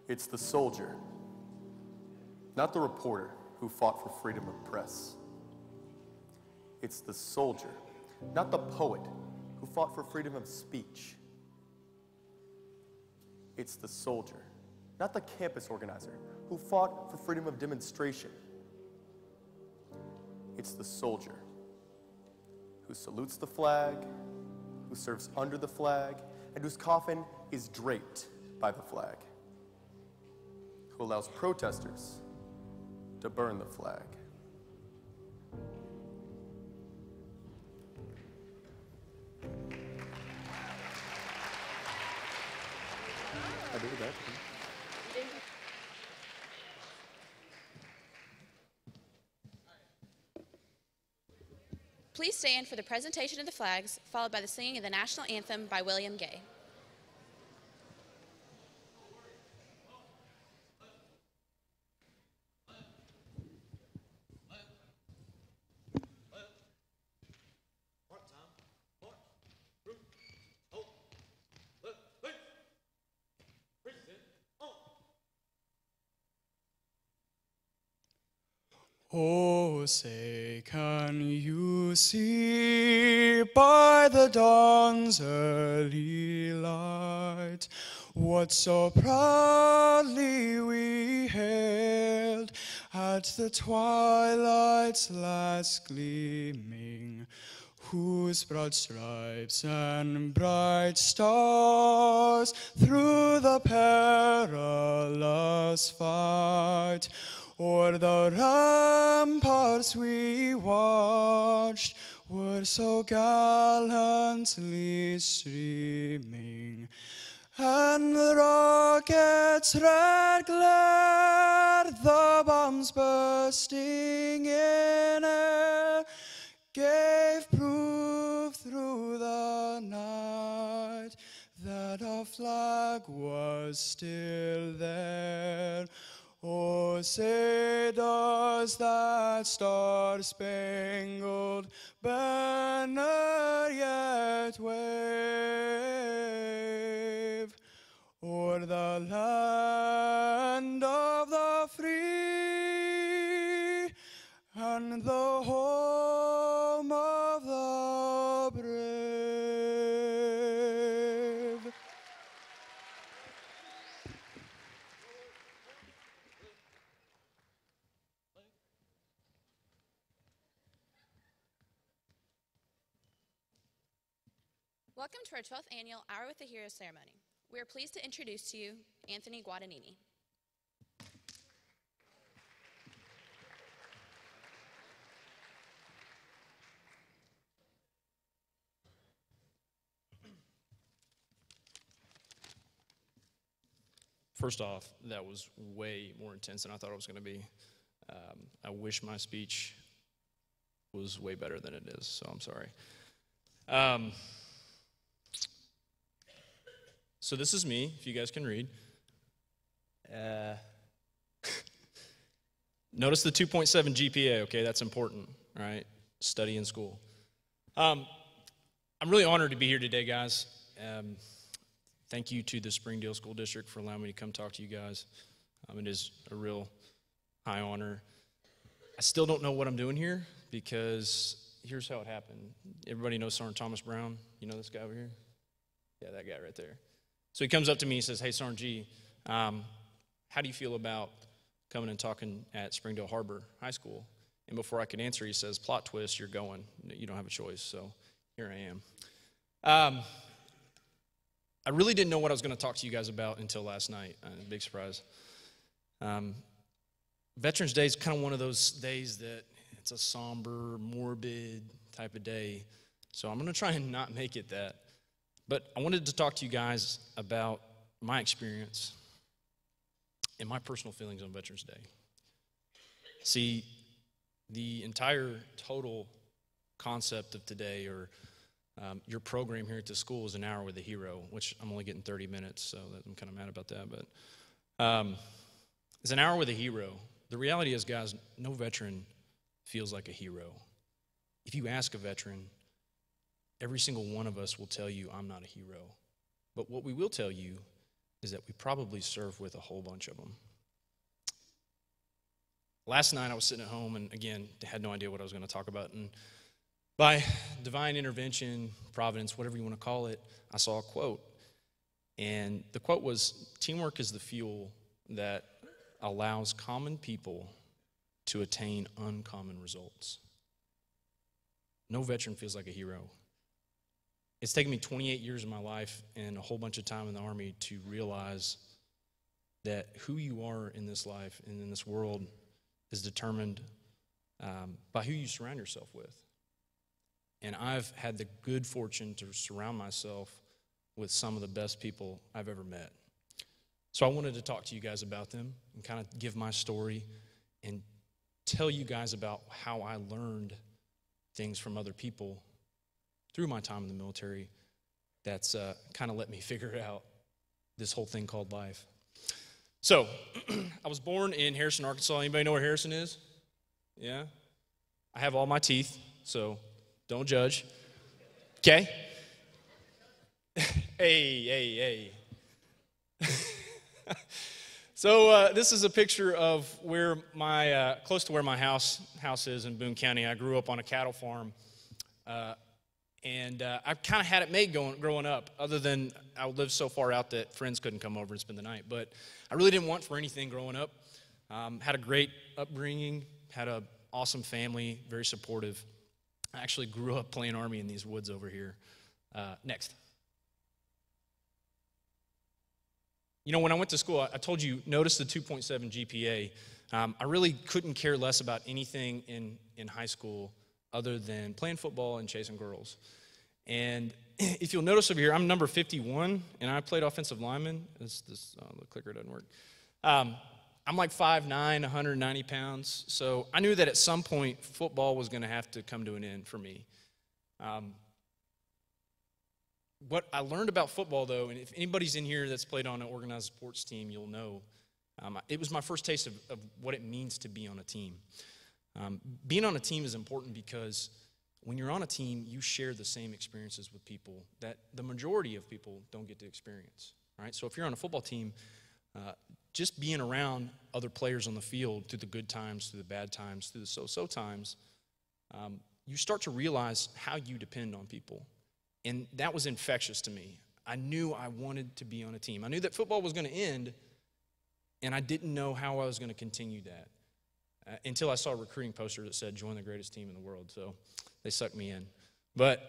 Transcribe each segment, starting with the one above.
It's the soldier, not the reporter who fought for freedom of press. It's the soldier, not the poet who fought for freedom of speech. It's the soldier, not the campus organizer who fought for freedom of demonstration. It's the soldier who salutes the flag, who serves under the flag, and whose coffin is draped by the flag, who allows protesters to burn the flag. I did that. Please stand for the presentation of the flags, followed by the singing of the national anthem by William Gay. Oh, say, can you see by the dawn's early light what so proudly we hailed at the twilight's last gleaming, whose broad stripes and bright stars through the perilous fight o'er the ramparts we watched were so gallantly streaming, and the rockets' red glare, the bombs bursting in air, gave proof through the night that our flag was still there. Oh, say does that star-spangled banner yet wave o'er the land of the free and the home of the brave? Welcome to our 12th annual Hour with the Heroes ceremony. We are pleased to introduce to you Anthony Guadagnini. First off, that was way more intense than I thought it was going to be. I wish my speech was way better than it is, so I'm sorry. So this is me, if you guys can read. Notice the 2.7 GPA, okay? That's important, all right? Study in school. I'm really honored to be here today, guys. Thank you to the Springdale School District for allowing me to come talk to you guys. It is a real high honor. I still don't know what I'm doing here because here's how it happened. Everybody knows Sergeant Thomas Brown. You know this guy over here? Yeah, that guy right there. So he comes up to me and says, hey, Sergeant G, how do you feel about coming and talking at Springdale Har-Ber High School? And before I could answer, he says, plot twist, you're going. You don't have a choice, so here I am. I really didn't know what I was going to talk to you guys about until last night. Big surprise. Veterans Day is kind of one of those days that it's a somber, morbid type of day. So I'm going to try and not make it that. But I wanted to talk to you guys about my experience and my personal feelings on Veterans Day. See, the entire total concept of today, or your program here at the school, is an hour with a hero, which I'm only getting 30 minutes, so I'm kind of mad about that. But it's an hour with a hero. The reality is, guys, no veteran feels like a hero. If you ask a veteran, every single one of us will tell you, I'm not a hero. But what we will tell you is that we probably serve with a whole bunch of them. Last night I was sitting at home and, again, had no idea what I was going to talk about. And by divine intervention, providence, whatever you want to call it, I saw a quote. And the quote was, "Teamwork is the fuel that allows common people to attain uncommon results." No veteran feels like a hero. It's taken me 28 years of my life and a whole bunch of time in the Army to realize that who you are in this life and in this world is determined by who you surround yourself with. And I've had the good fortune to surround myself with some of the best people I've ever met. So I wanted to talk to you guys about them and kind of give my story and tell you guys about how I learned things from other people through my time in the military that's kind of let me figure out this whole thing called life. So, I was born in Harrison, Arkansas. Anybody know where Harrison is? Yeah? I have all my teeth, so don't judge. Okay? Hey. So this is a picture of where my, close to where my house is in Boone County. I grew up on a cattle farm, and I kind of had it made growing up, other than I lived so far out that friends couldn't come over and spend the night. But I really didn't want for anything growing up. Had a great upbringing, had an awesome family, very supportive. I actually grew up playing Army in these woods over here. Next. You know, when I went to school, I told you, notice the 2.7 GPA. I really couldn't care less about anything in high school other than playing football and chasing girls. And if you'll notice over here, I'm number 51, and I played offensive lineman. The clicker doesn't work. I'm like 5'9", 190 pounds. So I knew that at some point, football was going to have to come to an end for me. What I learned about football, though, and if anybody's in here that's played on an organized sports team, you'll know, it was my first taste of what it means to be on a team. Being on a team is important because when you're on a team, you share the same experiences with people that the majority of people don't get to experience, right? So if you're on a football team, just being around other players on the field through the good times, through the bad times, through the so-so times, you start to realize how you depend on people. And that was infectious to me. I knew I wanted to be on a team. I knew that football was going to end, and I didn't know how I was going to continue that until I saw a recruiting poster that said, "Join the greatest team in the world." So they sucked me in. But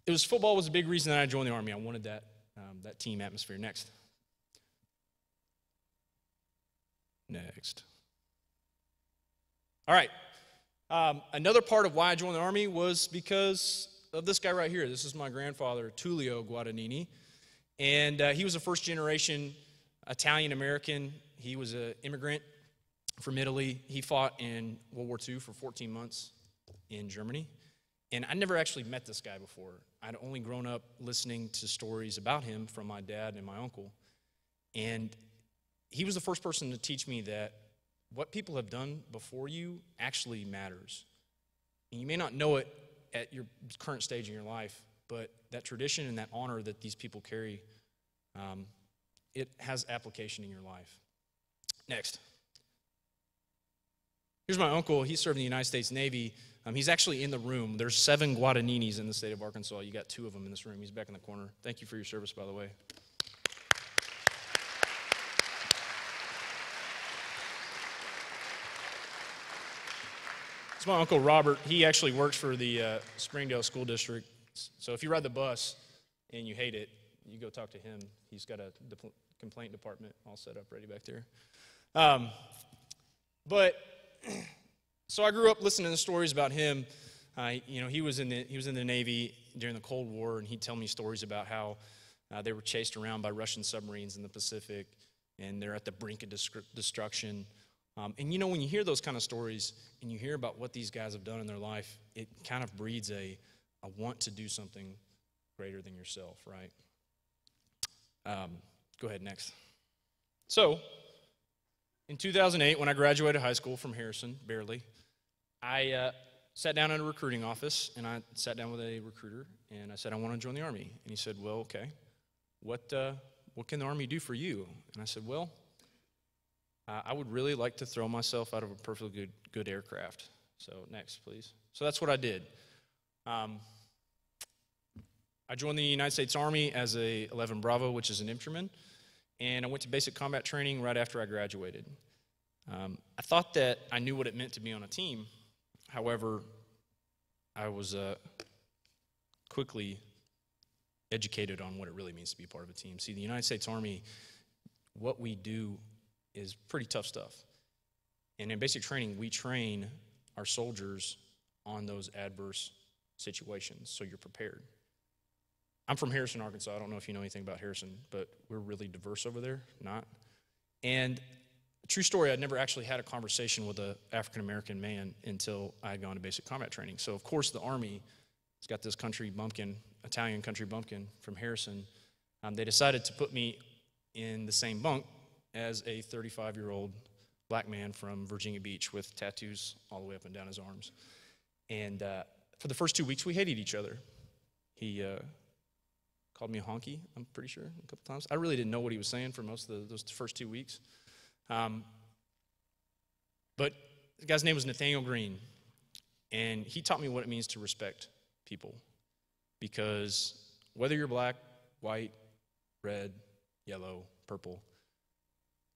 football was a big reason that I joined the Army. I wanted that team atmosphere. Next. All right. Another part of why I joined the Army was because of this guy right here. This is my grandfather, Tullio Guadagnini, and he was a first-generation Italian-American. He was an immigrant from Italy. He fought in World War II for 14 months in Germany, and I never actually met this guy before. I'd only grown up listening to stories about him from my dad and my uncle, and he was the first person to teach me that what people have done before you actually matters. And you may not know it at your current stage in your life, but that tradition and that honor that these people carry, it has application in your life. Next. Here's my uncle. He served in the United States Navy. He's actually in the room. There's 7 Guadagninis in the state of Arkansas. You got 2 of them in this room. He's back in the corner. Thank you for your service, by the way. It's my Uncle Robert. He actually works for the Springdale School District. So if you ride the bus and you hate it, you go talk to him. He's got a complaint department all set up ready back there. So I grew up listening to stories about him. He was in the Navy during the Cold War, and he'd tell me stories about how they were chased around by Russian submarines in the Pacific, and they're at the brink of destruction. And when you hear those kind of stories and you hear about what these guys have done in their life, it kind of breeds a want to do something greater than yourself, right? Go ahead, next. So, in 2008, when I graduated high school from Harrison, barely, I sat down in a recruiting office, and I sat down with a recruiter, and I said, "I want to join the Army." And he said, "Well, okay, what what can the Army do for you? And I said, well, I would really like to throw myself out of a perfectly good aircraft. So next, please. So that's what I did. I joined the United States Army as a 11 Bravo, which is an infantryman, and I went to basic combat training right after I graduated. I thought that I knew what it meant to be on a team. However, I was quickly educated on what it really means to be part of a team. See, the United States Army, what we do is pretty tough stuff. And in basic training, we train our soldiers on those adverse situations, so you're prepared. I'm from Harrison, Arkansas. I don't know if you know anything about Harrison, but we're really diverse over there, not? And true story, I'd never actually had a conversation with an African-American man until I had gone to basic combat training. So, of course, the Army has got this country bumpkin, Italian country bumpkin from Harrison. They decided to put me in the same bunk as a 35-year-old black man from Virginia Beach with tattoos all the way up and down his arms. And for the first 2 weeks, we hated each other. He called me a honky, I'm pretty sure, a couple times. I really didn't know what he was saying for most of those first 2 weeks. But the guy's name was Nathaniel Green, and he taught me what it means to respect people. Because whether you're black, white, red, yellow, purple,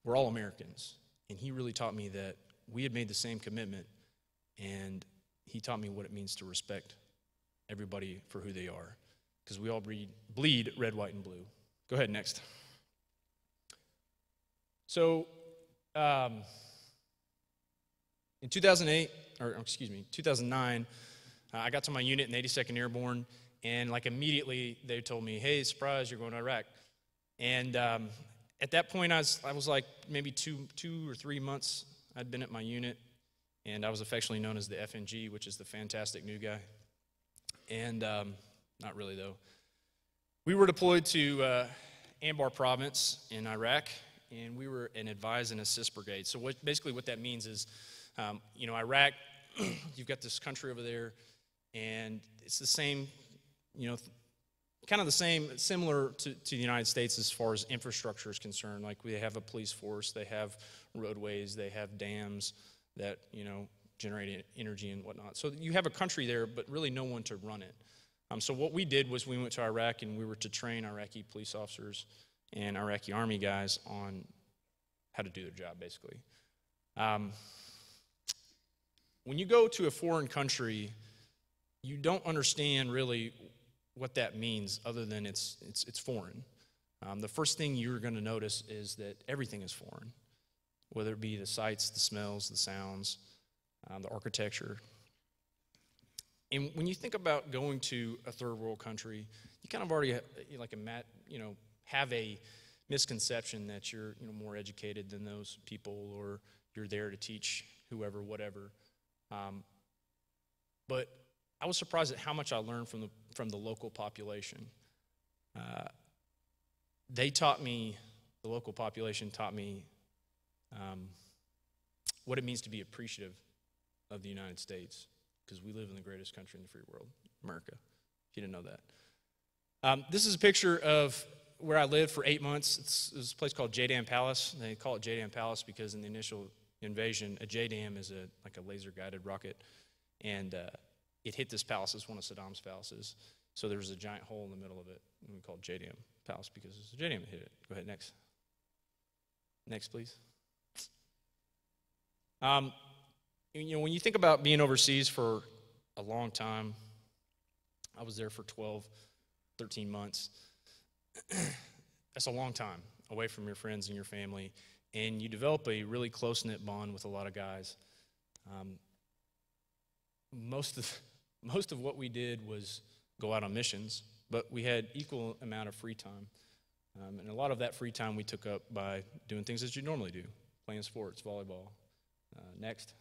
we're all Americans. And he really taught me that we had made the same commitment, and he taught me what it means to respect everybody for who they are. Because we all bleed red, white, and blue. Go ahead, next. So, in 2009, I got to my unit in the 82nd Airborne, and like immediately they told me, hey, surprise, you're going to Iraq. And at that point, I was like maybe two or 3 months I'd been at my unit, and I was affectionately known as the FNG, which is the fantastic new guy. And not really, though. We were deployed to Anbar province in Iraq, and we were an advise and assist brigade. So basically what that means is, Iraq, you've got this country over there, and it's the same, kind of the same, similar to the United States as far as infrastructure is concerned. Like they have a police force, they have roadways, they have dams that, generate energy and whatnot. So you have a country there, but really no one to run it. So what we did was we went to Iraq and we were to train Iraqi police officers and Iraqi Army guys on how to do their job, basically. When you go to a foreign country, you don't understand really what that means other than it's foreign. The first thing you're going to notice is that everything is foreign, whether it be the sights, the smells, the sounds, the architecture. And when you think about going to a third world country, you kind of already have a misconception that you're more educated than those people, or you're there to teach whoever, whatever. But I was surprised at how much I learned from the local population. The local population taught me what it means to be appreciative of the United States, because we live in the greatest country in the free world, America, if you didn't know that. This is a picture of where I lived for 8 months. It's a place called JDAM Palace. They call it JDAM Palace because in the initial invasion, a JDAM is like a laser-guided rocket, and it hit this palace. It's one of Saddam's palaces. So there was a giant hole in the middle of it, and we called JDAM Palace because it's a JDAM that hit it. Go ahead, next. Next, please. When you think about being overseas for a long time, I was there for 12, 13 months. That's a long time away from your friends and your family, and you develop a really close-knit bond with a lot of guys. Most of what we did was go out on missions, but we had equal amount of free time. And a lot of that free time we took up by doing things that you normally do, playing sports, volleyball. Next.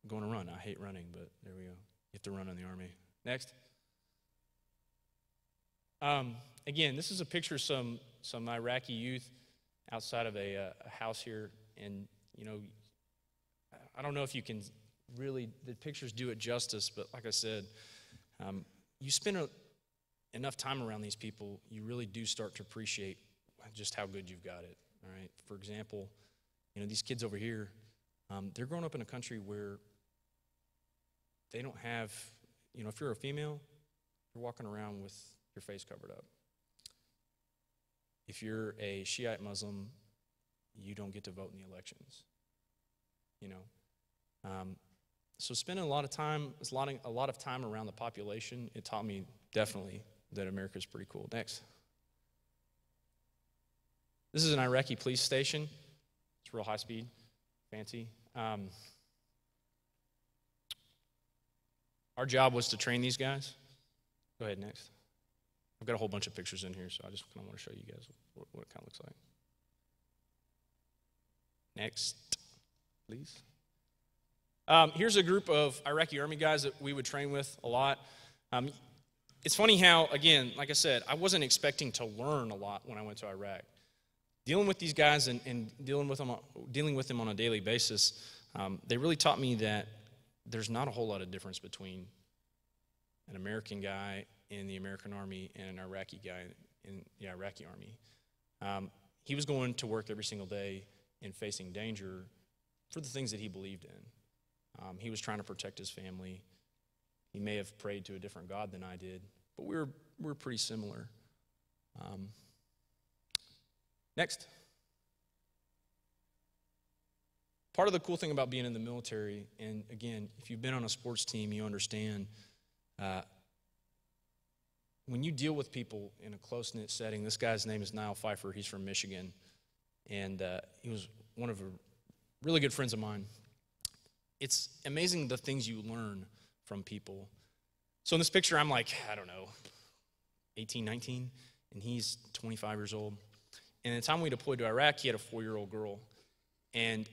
I'm going to run. I hate running, but there we go. You have to run in the Army. Next. Again, this is a picture of some Iraqi youth outside of a house here, and I don't know if you can really, the pictures do it justice, but like I said, You spend enough time around these people, you really do start to appreciate just how good you've got it, all right? For example, these kids over here, they're growing up in a country where they don't have, if you're a female, you're walking around with your face covered up. If you're a Shiite Muslim, you don't get to vote in the elections, So spending a lot of time around the population, it taught me definitely that America's pretty cool. Next. This is an Iraqi police station. It's real high speed, fancy. Our job was to train these guys. Go ahead, next. I've got a whole bunch of pictures in here, so I just kind of want to show you guys what it kind of looks like. Next, please. Here's a group of Iraqi Army guys that we would train with a lot. It's funny how, again, like I said, I wasn't expecting to learn a lot when I went to Iraq. Dealing with these guys and dealing with them on a daily basis, they really taught me that there's not a whole lot of difference between an American guy in the American Army and an Iraqi guy in the Iraqi Army. He was going to work every single day and facing danger for the things that he believed in. He was trying to protect his family. He may have prayed to a different God than I did, but we were pretty similar. Next. Part of the cool thing about being in the military, and again, if you've been on a sports team, you understand, when you deal with people in a close-knit setting, this guy's name is Niall Pfeiffer. He's from Michigan, and he was one of really good friends of mine. It's amazing the things you learn from people. So in this picture, I'm like, 18, 19, and he's 25 years old. And the time we deployed to Iraq, he had a 4-year-old girl. And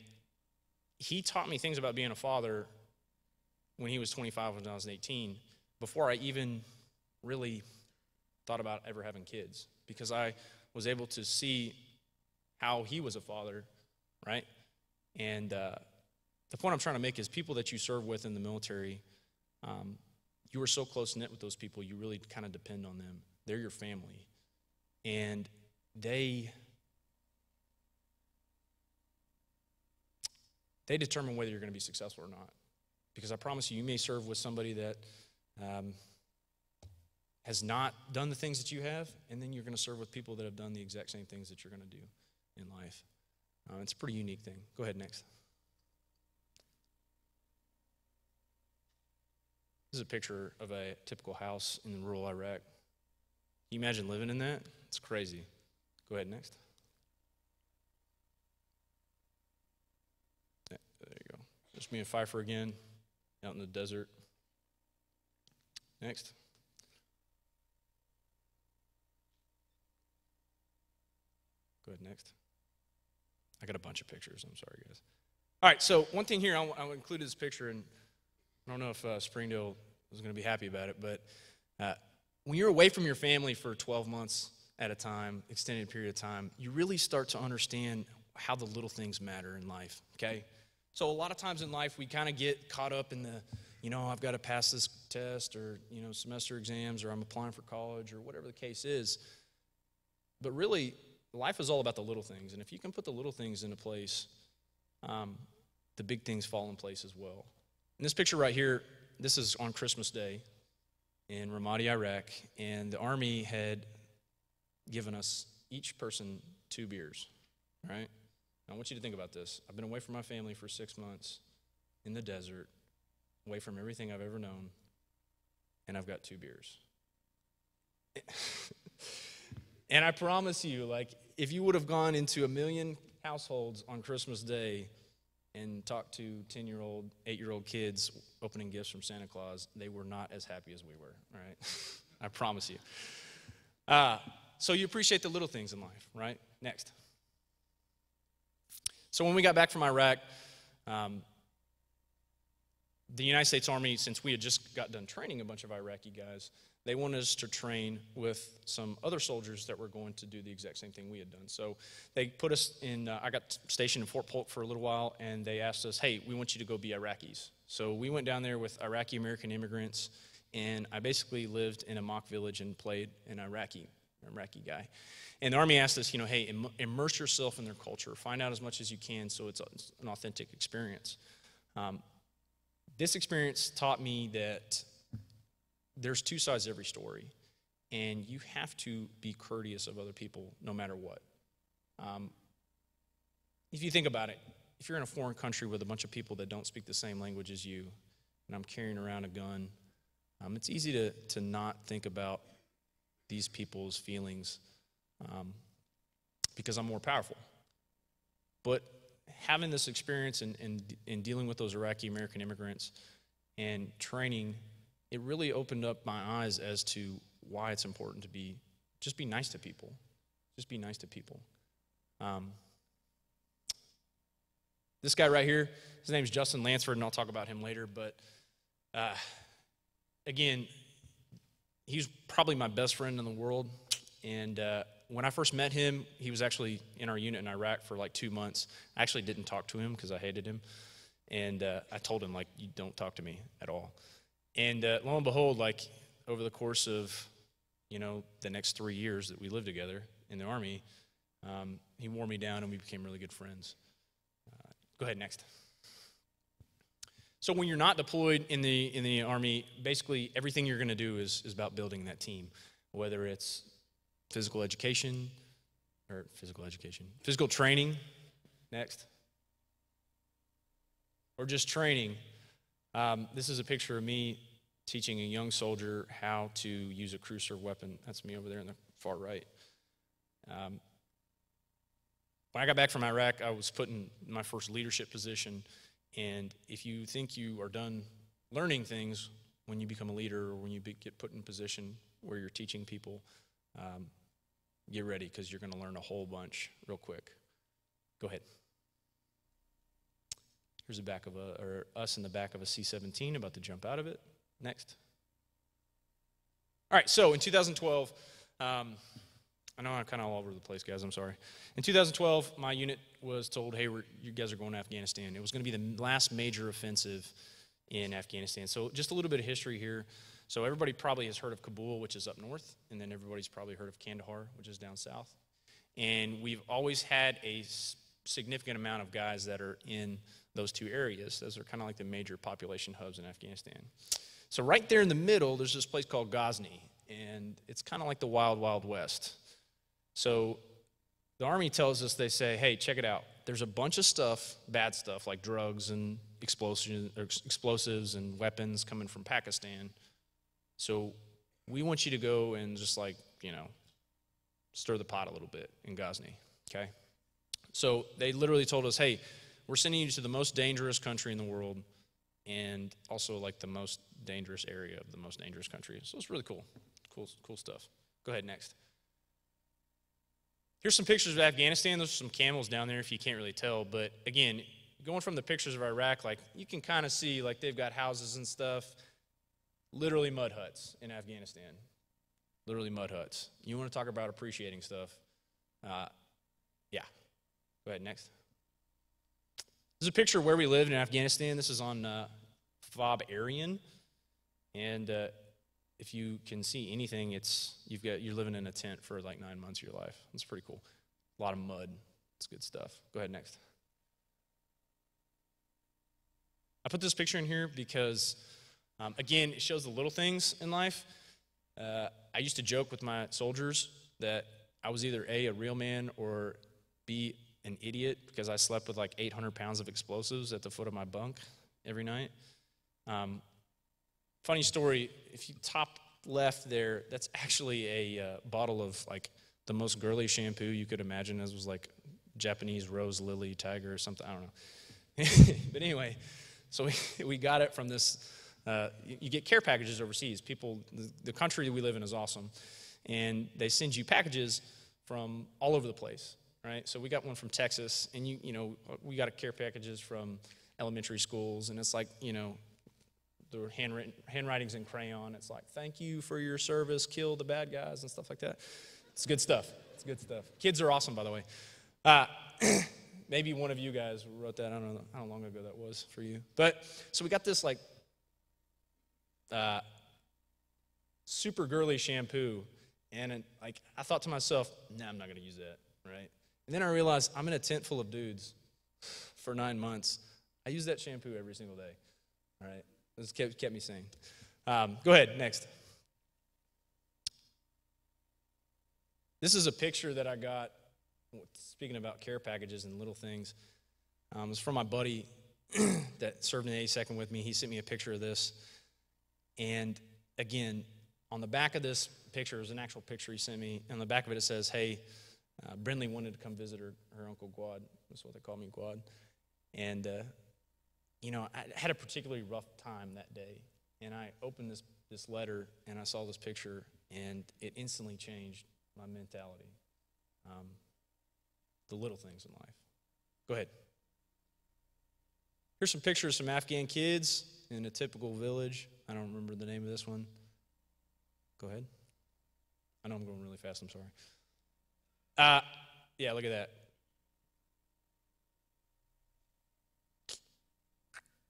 he taught me things about being a father when he was 25, when I was 18, before I even really thought about ever having kids, because I was able to see how he was a father, right? And the point I'm trying to make is people that you serve with in the military, you are so close-knit with those people, you really kind of depend on them. They're your family. And they determine whether you're going to be successful or not. Because I promise you, you may serve with somebody that has not done the things that you have, and then you're going to serve with people that have done the exact same things that you're going to do in life. It's a pretty unique thing. Go ahead, next. This is a picture of a typical house in rural Iraq. Can you imagine living in that? It's crazy. Go ahead, next. There you go. There's me and Pfeiffer again, out in the desert. Next. Go ahead, next. I got a bunch of pictures. I'm sorry, guys. All right, so one thing here, I'll include this picture, and I don't know if Springdale was going to be happy about it, but when you're away from your family for 12 months at a time, extended period of time, you really start to understand how the little things matter in life, okay? So a lot of times in life, we kind of get caught up in the, I've got to pass this test, or, semester exams, or I'm applying for college, or whatever the case is. But really, life is all about the little things, and if you can put the little things into place, the big things fall in place as well. In this picture right here, this is on Christmas Day in Ramadi, Iraq, and the Army had given us each person 2 beers, all right? Now, I want you to think about this. I've been away from my family for 6 months in the desert, away from everything I've ever known, and I've got 2 beers. And I promise you, if you would have gone into 1 million households on Christmas Day and talked to 10-year-old, 8-year-old kids opening gifts from Santa Claus, they were not as happy as we were, all right? I promise you. So you appreciate the little things in life, right? Next. So when we got back from Iraq, the United States Army, since we had just got done training a bunch of Iraqi guys, they wanted us to train with some other soldiers that were going to do the exact same thing we had done. So they put us in, I got stationed in Fort Polk for a little while, and they asked us, hey, we want you to go be Iraqis. So we went down there with Iraqi-American immigrants, and I basically lived in a mock village and played an Iraqi guy. And the Army asked us, hey, immerse yourself in their culture. Find out as much as you can so it's an authentic experience. This experience taught me that there's two sides to every story, and you have to be courteous of other people no matter what. If you think about it, if you're in a foreign country with a bunch of people that don't speak the same language as you, and I'm carrying around a gun, it's easy to not think about these people's feelings because I'm more powerful. But having this experience in dealing with those Iraqi American immigrants and training, it really opened up my eyes as to why it's important to just be nice to people. Just be nice to people. This guy right here, his name's Justin Lansford, and I'll talk about him later, but again, he's probably my best friend in the world, and when I first met him, he was actually in our unit in Iraq for like 2 months. I actually didn't talk to him because I hated him, and I told him, you don't talk to me at all. And lo and behold, over the course of, the next 3 years that we lived together in the Army, he wore me down and we became really good friends. Go ahead, next. So when you're not deployed in the Army, basically everything you're going to do is about building that team, whether it's physical training, next, or just training. This is a picture of me teaching a young soldier how to use a cruiser weapon. That's me over there in the far right. When I got back from Iraq, I was put in my first leadership position, and if you think you are done learning things when you become a leader or when you get put in a position where you're teaching people, get ready because you're going to learn a whole bunch real quick. Go ahead. Here's us in the back of a C-17 about to jump out of it. Next. All right, so in 2012, I know I'm kind of all over the place, guys. I'm sorry. In 2012, my unit was told, hey, you guys are going to Afghanistan. It was going to be the last major offensive in Afghanistan. So just a little bit of history here. So everybody probably has heard of Kabul, which is up north, and then everybody's probably heard of Kandahar, which is down south. And we've always had a significant amount of guys that are in those two areas. Those are kind of like the major population hubs in Afghanistan. So right there in the middle, there's this place called Ghazni, and it's kind of like the wild, wild west. So the Army tells us, they say, hey, check it out. There's a bunch of stuff, bad stuff, like drugs and explosives and weapons coming from Pakistan. So we want you to go and just stir the pot a little bit in Ghazni, okay? So they literally told us, hey, we're sending you to the most dangerous country in the world and also the most dangerous area of the most dangerous country. So it's really cool. Cool stuff. Go ahead, next. Here's some pictures of Afghanistan. There's some camels down there if you can't really tell. But again, going from the pictures of Iraq, you can kind of see they've got houses and stuff. Literally mud huts in Afghanistan. Literally mud huts. You want to talk about appreciating stuff? Yeah. Go ahead, next. This is a picture of where we lived in Afghanistan. This is on Fob Aryan. And if you can see anything, you're living in a tent for 9 months of your life. It's pretty cool. A lot of mud. It's good stuff. Go ahead, next. I put this picture in here because, again, it shows the little things in life. I used to joke with my soldiers that I was either A, a real man, or B, an idiot, because I slept with 800 pounds of explosives at the foot of my bunk every night. Funny story, if you top left there, that's actually a bottle of the most girly shampoo you could imagine. It was Japanese rose lily tiger or something, I don't know. But anyway, so we got it from this, you get care packages overseas. People, the country that we live in is awesome. And they send you packages from all over the place, right? So we got one from Texas, and we got care packages from elementary schools, and it's the handwriting's in crayon. It's thank you for your service, kill the bad guys, and stuff like that. It's good stuff. It's good stuff. Kids are awesome, by the way. Maybe one of you guys wrote that. I don't know how long ago that was for you. But so we got this super girly shampoo. And I thought to myself, nah, I'm not going to use that, right? And then I realized I'm in a tent full of dudes for 9 months. I use that shampoo every single day, all right? This kept me sane. Go ahead, next. This is a picture that I got, speaking about care packages and little things. It's from my buddy that served in the 82nd with me. He sent me a picture of this. And again, on the back of this picture, there's an actual picture he sent me. And on the back of it, it says, hey, Brindley wanted to come visit her Uncle Guad. That's what they call me, Guad. And, I had a particularly rough time that day. And I opened this letter, and I saw this picture, and it instantly changed my mentality. The little things in life. Go ahead. Here's some pictures of some Afghan kids in a typical village. I don't remember the name of this one. Go ahead. I know I'm going really fast, I'm sorry. Yeah, look at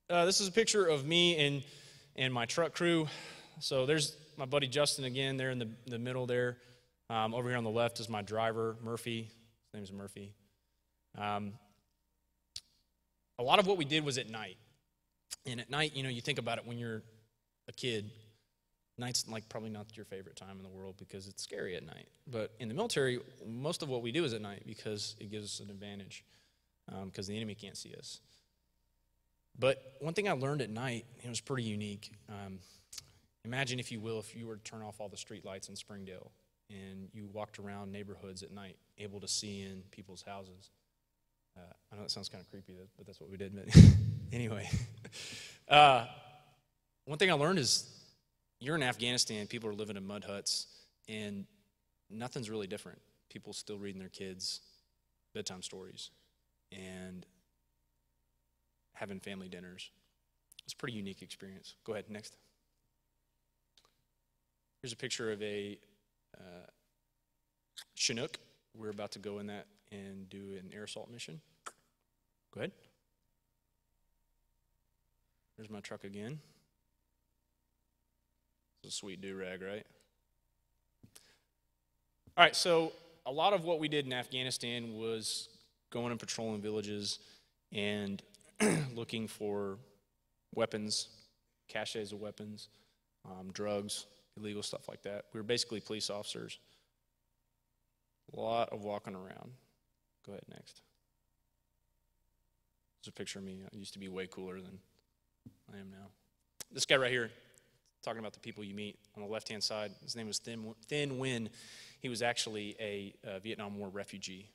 that. This is a picture of me and my truck crew. So there's my buddy Justin again there in the middle there. Over here on the left is my driver, Murphy. His name's Murphy. A lot of what we did was at night. And at night, you think about it when you're a kid. Night's probably not your favorite time in the world because it's scary at night. But in the military, most of what we do is at night because it gives us an advantage because the enemy can't see us. But one thing I learned at night, it was pretty unique. Imagine, if you will, if you were to turn off all the street lights in Springdale and you walked around neighborhoods at night, able to see in people's houses. I know that sounds kind of creepy, but that's what we did. Anyway, one thing I learned is you're in Afghanistan, people are living in mud huts, and nothing's really different. People still reading their kids bedtime stories and having family dinners. It's a pretty unique experience. Go ahead, next. Here's a picture of a Chinook. We're about to go in that and do an air assault mission. Go ahead. There's my truck again. It's a sweet do-rag, right? All right, so a lot of what we did in Afghanistan was going and patrolling villages and looking for weapons, caches of weapons, drugs, illegal stuff like that. We were basically police officers. A lot of walking around. Go ahead, next. There's a picture of me. I used to be way cooler than I am now. This guy right here, talking about the people you meet on the left-hand side, his name was Thin Nguyen. He was actually a Vietnam War refugee.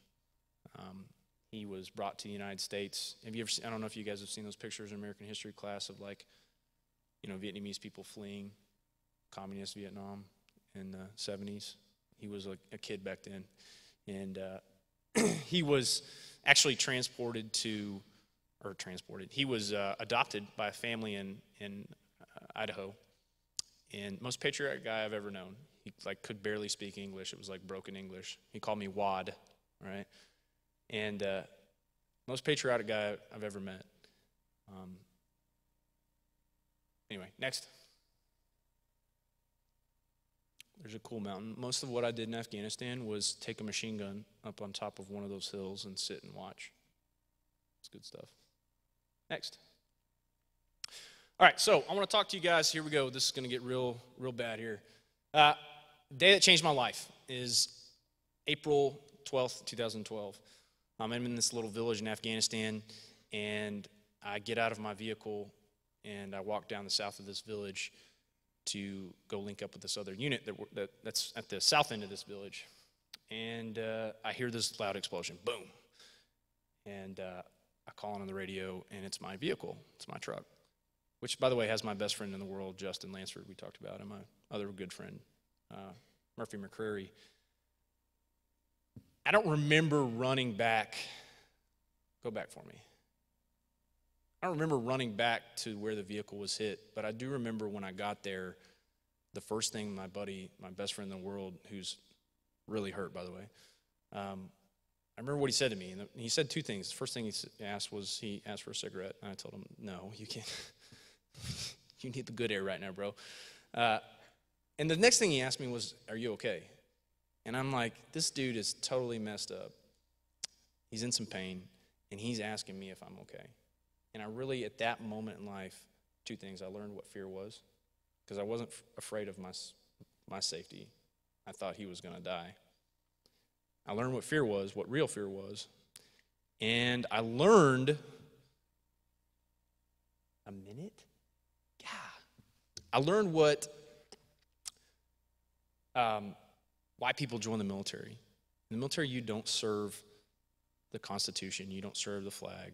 He was brought to the United States. Have you ever seen, I don't know if you guys have seen those pictures in American history class of Vietnamese people fleeing communist Vietnam in the 70s. He was a kid back then. And he was actually he was adopted by a family in Idaho. And most patriotic guy I've ever known. He could barely speak English. It was like broken English. He called me Wad, right? And most patriotic guy I've ever met. Anyway, next. There's a cool mountain. Most of what I did in Afghanistan was take a machine gun up on top of one of those hills and sit and watch. It's good stuff. Next. All right, so I want to talk to you guys. Here we go. This is going to get real bad here. The day that changed my life is April 12th, 2012. I'm in this little village in Afghanistan, and I get out of my vehicle, and I walk down the south of this village to go link up with this other unit that's at the south end of this village. And I hear this loud explosion, boom. And I call on the radio, and it's my vehicle. It's my truck, which, by the way, has my best friend in the world, Justin Lansford, we talked about, and my other good friend, Murphy McCreary. I don't remember running back. Go back for me. I don't remember running back to where the vehicle was hit, but I do remember when I got there, the first thing my buddy, my best friend in the world, who's really hurt, by the way, I remember what he said to me. And he said two things. The first thing he asked for a cigarette, and I told him, no, you can't. You need the good air right now, bro. And the next thing he asked me was, "Are you okay?" And I'm like, this dude is totally messed up. He's in some pain, and he's asking me if I'm okay. And I really, at that moment in life, two things. I learned what fear was, because I wasn't afraid of my safety. I thought he was going to die. I learned what fear was, what real fear was. And I learned a minute? Yeah. I learned why people join the military. In the military, you don't serve the Constitution. You don't serve the flag.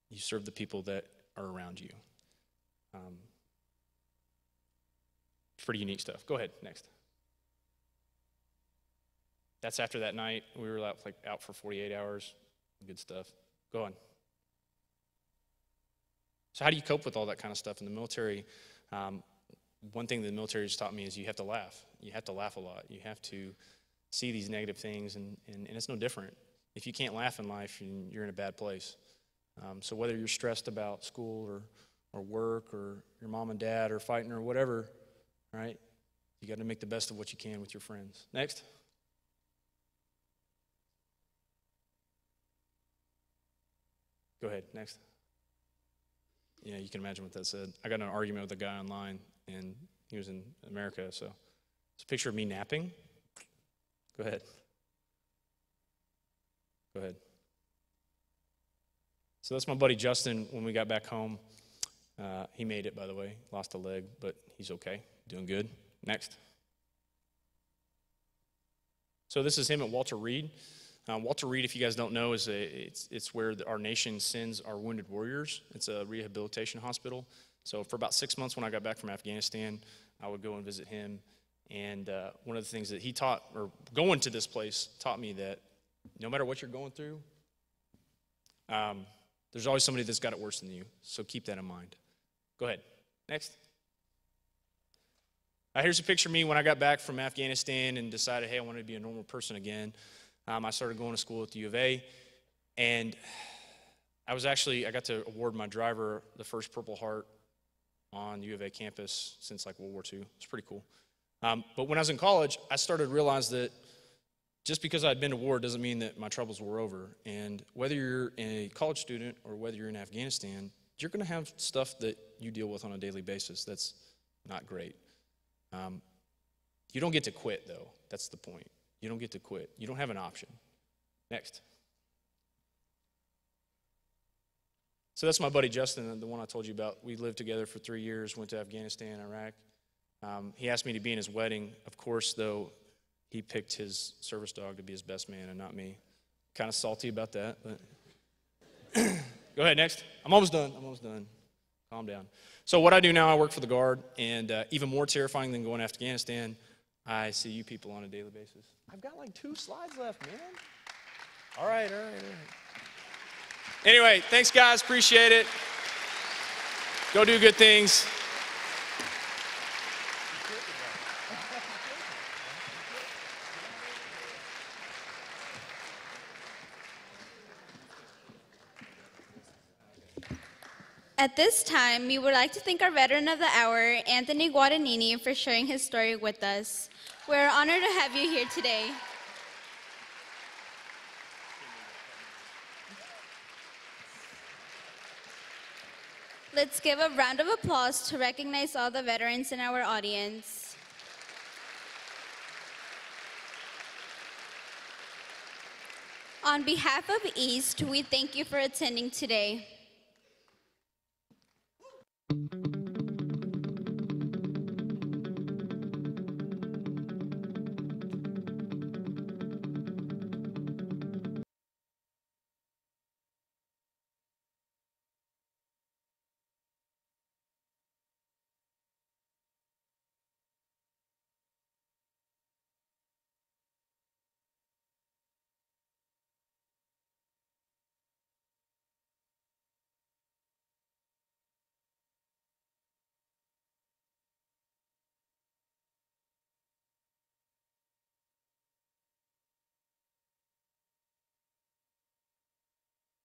You serve the people that are around you. Pretty unique stuff. Go ahead, next. That's after that night. We were out for 48 hours. Good stuff. Go on. So how do you cope with all that kind of stuff in the military? One thing the military has taught me is you have to laugh. You have to laugh a lot. You have to see these negative things, and it's no different. If you can't laugh in life, you're in a bad place. So whether you're stressed about school or work or your mom and dad or fighting or whatever, right? You got to make the best of what you can with your friends. Next. Go ahead, next. Yeah, you can imagine what that said. I got in an argument with a guy online, and he was in America, so it's a picture of me napping. Go ahead. Go ahead. So that's my buddy Justin when we got back home. He made it, by the way. Lost a leg, but he's okay. Doing good. Next. So this is him at Walter Reed. Walter Reed, if you guys don't know, it's where our nation sends our wounded warriors. It's a rehabilitation hospital. So for about 6 months when I got back from Afghanistan, I would go and visit him. And one of the things that he taught, or going to this place, taught me that no matter what you're going through, there's always somebody that's got it worse than you. So keep that in mind. Go ahead. Next. Here's a picture of me when I got back from Afghanistan and decided, hey, I wanted to be a normal person again. I started going to school at the U of A, and I got to award my driver the first Purple Heart on the U of A campus since World War II. It's pretty cool. But when I was in college, I started to realize that just because I'd been to war doesn't mean that my troubles were over. And whether you're a college student or whether you're in Afghanistan, you're going to have stuff that you deal with on a daily basis that's not great. You don't get to quit, though. That's the point. You don't get to quit. You don't have an option. Next. So that's my buddy Justin, the one I told you about. We lived together for 3 years, went to Afghanistan, Iraq. He asked me to be in his wedding. Of course, though, he picked his service dog to be his best man and not me. Kind of salty about that, but go ahead, next. I'm almost done. Calm down. So what I do now, I work for the Guard, and even more terrifying than going to Afghanistan, I see you people on a daily basis. I've got 2 slides left, man. All right. Anyway, thanks, guys. Appreciate it. Go do good things. At this time, we would like to thank our Veteran of the Hour, Anthony Guadagnini, for sharing his story with us. We're honored to have you here today. Let's give a round of applause to recognize all the veterans in our audience. On behalf of East, we thank you for attending today.